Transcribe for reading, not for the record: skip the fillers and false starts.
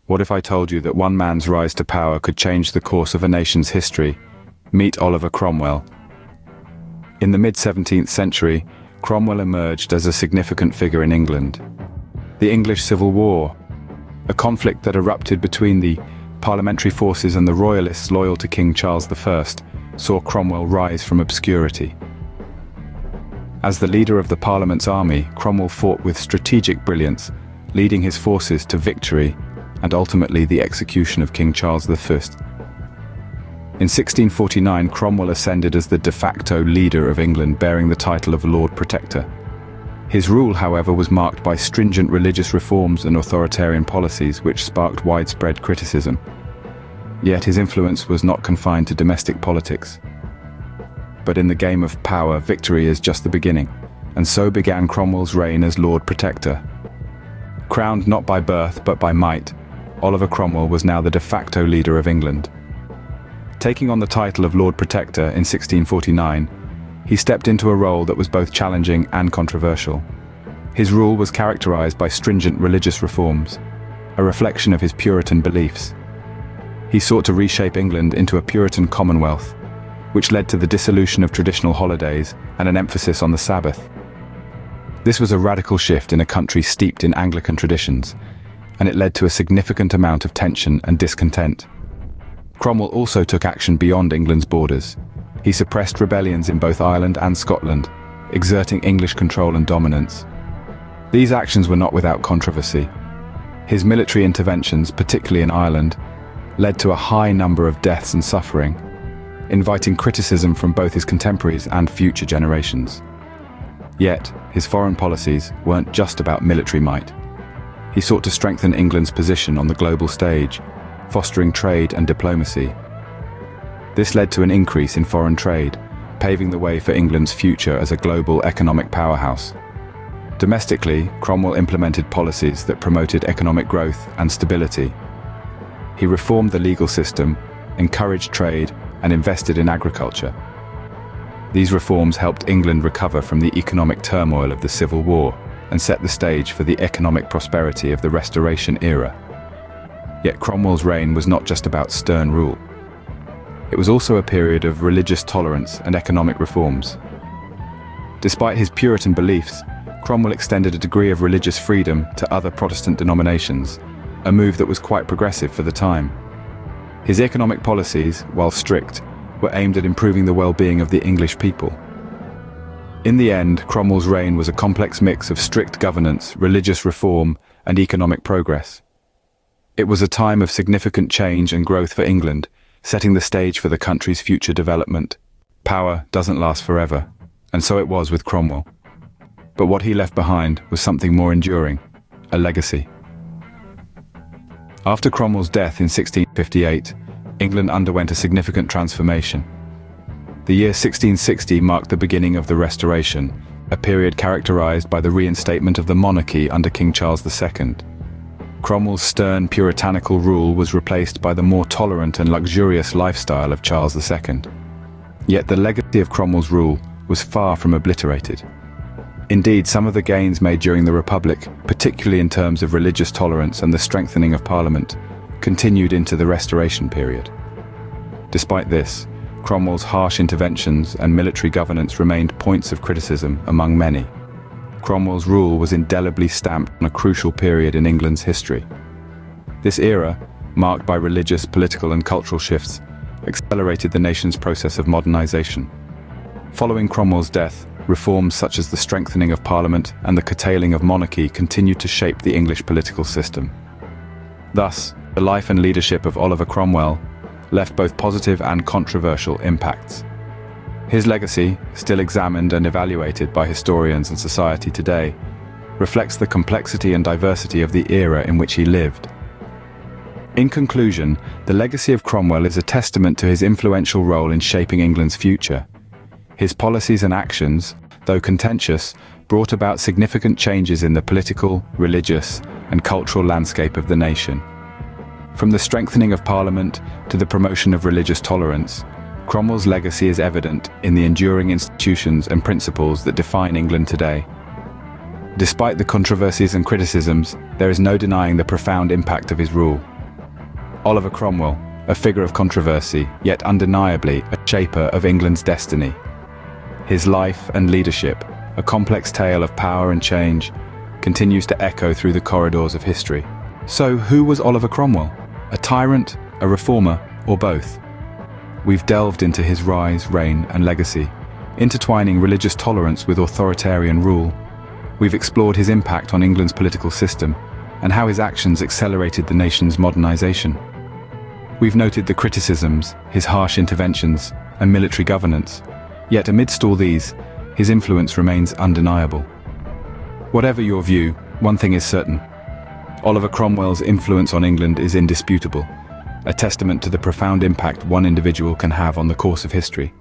What if I told you that one man's rise to power could change the course of a nation's history? Meet Oliver Cromwell. In the mid-17th century, Cromwell emerged as a significant figure in England. The English Civil War, a conflict that erupted between the parliamentary forces and the royalists loyal to King Charles I, saw Cromwell rise from obscurity. As the leader of the Parliament's army, Cromwell fought with strategic brilliance, leading his forces to victory and ultimately the execution of King Charles I. In 1649, Cromwell ascended as the de facto leader of England, bearing the title of Lord Protector. His rule, however, was marked by stringent religious reforms and authoritarian policies which sparked widespread criticism. Yet his influence was not confined to domestic politics. But in the game of power, victory is just the beginning, and so began Cromwell's reign as Lord Protector. Crowned not by birth but by might, Oliver Cromwell was now the de facto leader of England. Taking on the title of Lord Protector in 1649, he stepped into a role that was both challenging and controversial. His rule was characterized by stringent religious reforms, a reflection of his Puritan beliefs. He sought to reshape England into a Puritan commonwealth, which led to the dissolution of traditional holidays and an emphasis on the Sabbath. This was a radical shift in a country steeped in Anglican traditions, and it led to a significant amount of tension and discontent. Cromwell also took action beyond England's borders. He suppressed rebellions in both Ireland and Scotland, exerting English control and dominance. These actions were not without controversy. His military interventions, particularly in Ireland, led to a high number of deaths and suffering, inviting criticism from both his contemporaries and future generations. Yet, his foreign policies weren't just about military might. He sought to strengthen England's position on the global stage, fostering trade and diplomacy. This led to an increase in foreign trade, paving the way for England's future as a global economic powerhouse. Domestically, Cromwell implemented policies that promoted economic growth and stability. He reformed the legal system, encouraged trade, and invested in agriculture. These reforms helped England recover from the economic turmoil of the Civil War and set the stage for the economic prosperity of the Restoration era. Yet Cromwell's reign was not just about stern rule. It was also a period of religious tolerance and economic reforms. Despite his Puritan beliefs, Cromwell extended a degree of religious freedom to other Protestant denominations, a move that was quite progressive for the time. His economic policies, while strict, were aimed at improving the well-being of the English people. In the end, Cromwell's reign was a complex mix of strict governance, religious reform, and economic progress. It was a time of significant change and growth for England, setting the stage for the country's future development. Power doesn't last forever, and so it was with Cromwell. But what he left behind was something more enduring, a legacy. After Cromwell's death in 1658, England underwent a significant transformation. The year 1660 marked the beginning of the Restoration, a period characterized by the reinstatement of the monarchy under King Charles II. Cromwell's stern, puritanical rule was replaced by the more tolerant and luxurious lifestyle of Charles II. Yet the legacy of Cromwell's rule was far from obliterated. Indeed, some of the gains made during the Republic, particularly in terms of religious tolerance and the strengthening of Parliament, continued into the Restoration period. Despite this, Cromwell's harsh interventions and military governance remained points of criticism among many. Cromwell's rule was indelibly stamped on a crucial period in England's history. This era, marked by religious, political, and cultural shifts, accelerated the nation's process of modernization. Following Cromwell's death, reforms such as the strengthening of Parliament and the curtailing of monarchy continued to shape the English political system. Thus, the life and leadership of Oliver Cromwell left both positive and controversial impacts. His legacy, still examined and evaluated by historians and society today, reflects the complexity and diversity of the era in which he lived. In conclusion, the legacy of Cromwell is a testament to his influential role in shaping England's future. His policies and actions, though contentious, brought about significant changes in the political, religious, and cultural landscape of the nation. From the strengthening of Parliament to the promotion of religious tolerance, Cromwell's legacy is evident in the enduring institutions and principles that define England today. Despite the controversies and criticisms, there is no denying the profound impact of his rule. Oliver Cromwell, a figure of controversy, yet undeniably a shaper of England's destiny. His life and leadership, a complex tale of power and change, continues to echo through the corridors of history. So, who was Oliver Cromwell? A tyrant, a reformer, or both? We've delved into his rise, reign, and legacy, intertwining religious tolerance with authoritarian rule. We've explored his impact on England's political system and how his actions accelerated the nation's modernization. We've noted the criticisms, his harsh interventions, and military governance. Yet amidst all these, his influence remains undeniable. Whatever your view, one thing is certain. Oliver Cromwell's influence on England is indisputable, a testament to the profound impact one individual can have on the course of history.